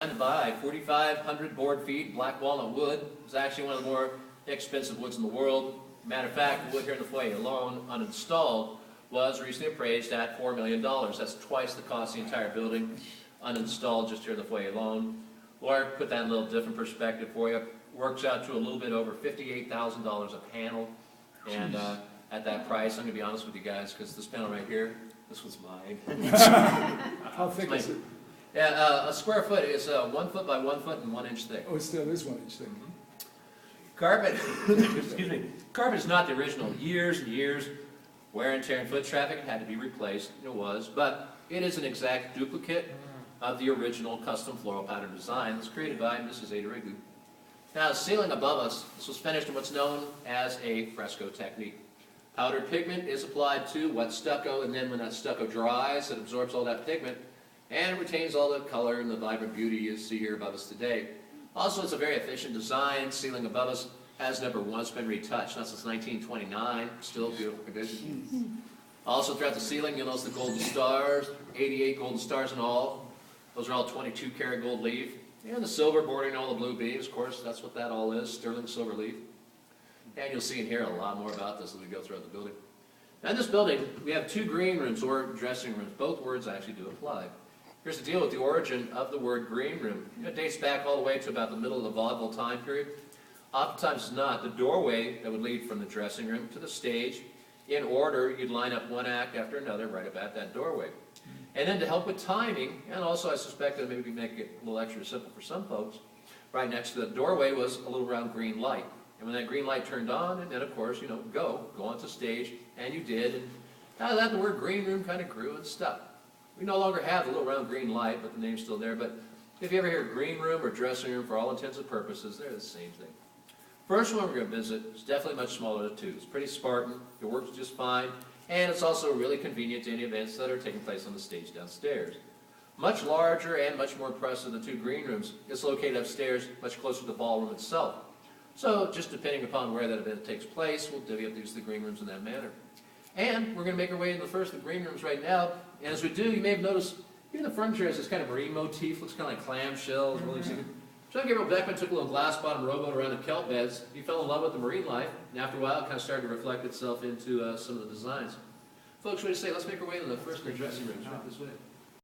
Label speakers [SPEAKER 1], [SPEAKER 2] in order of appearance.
[SPEAKER 1] By 4,500 board feet, black walnut wood. It's actually one of the more expensive woods in the world. Matter of fact, the wood here in the foyer alone, uninstalled, was recently appraised at $4 million. That's twice the cost of the entire building, uninstalled just here in the foyer alone. Or put that in a little different perspective for you. Works out to a little bit over $58,000 a panel. And at that price, I'm going to be honest with you guys, because this panel right here, this was mine.
[SPEAKER 2] How thick is it?
[SPEAKER 1] Yeah, a square foot is 1 foot by 1 foot and 1 inch thick.
[SPEAKER 2] Oh, it still is 1 inch thick.
[SPEAKER 1] Carpet, excuse me, carpet is not the original. Years and years, wear and tear and foot traffic had to be replaced. It was, but it is an exact duplicate of the original custom floral pattern design that's created by Mrs. Ada Wrigley. Now, the ceiling above us, this was finished in what's known as a fresco technique. Powdered pigment is applied to wet stucco, and then when that stucco dries, it absorbs all that pigment and retains all the color and the vibrant beauty you see here above us today. Also, it's a very efficient design. Ceiling above us has never once been retouched, not since 1929. Still beautiful condition. Also, throughout the ceiling, you'll notice the golden stars, 88 golden stars in all. Those are all 22 karat gold leaf. And the silver bordering all the blue beams, of course, that's what that all is, sterling silver leaf. And you'll see and hear a lot more about this as we go throughout the building. Now, in this building, we have 2 green rooms or dressing rooms. Both words actually do apply. Here's the deal with the origin of the word green room. It dates back all the way to about the middle of the vaudeville time period. Oftentimes it's not. The doorway that would lead from the dressing room to the stage, in order, you'd line up one act after another right about that doorway. And then to help with timing, and also I suspect that maybe make it a little extra simple for some folks, right next to the doorway was a little round green light. And when that green light turned on, and then of course, go onto stage, and you did. And out of that, the word green room kind of grew and stuck. We no longer have the little round green light, but the name's still there. But if you ever hear green room or dressing room, for all intents and purposes, they're the same thing. First one we're going to visit is definitely much smaller than 2. It's pretty Spartan. It works just fine. And it's also really convenient to any events that are taking place on the stage downstairs. Much larger and much more impressive than 2 green rooms. It's located upstairs, much closer to the ballroom itself. So just depending upon where that event takes place, we'll divvy up use the green rooms in that manner. And we're going to make our way into the first of the green rooms right now. And as we do, you may have noticed even the furniture has this kind of marine motif, looks kind of like clamshells. John Gabriel Beckman took a little glass bottom rowboat around the kelp beds. He fell in love with the marine life, and after a while it kind of started to reflect itself into some of the designs. Folks, what do you say? Let's make our way into the first of the dressing rooms right this way.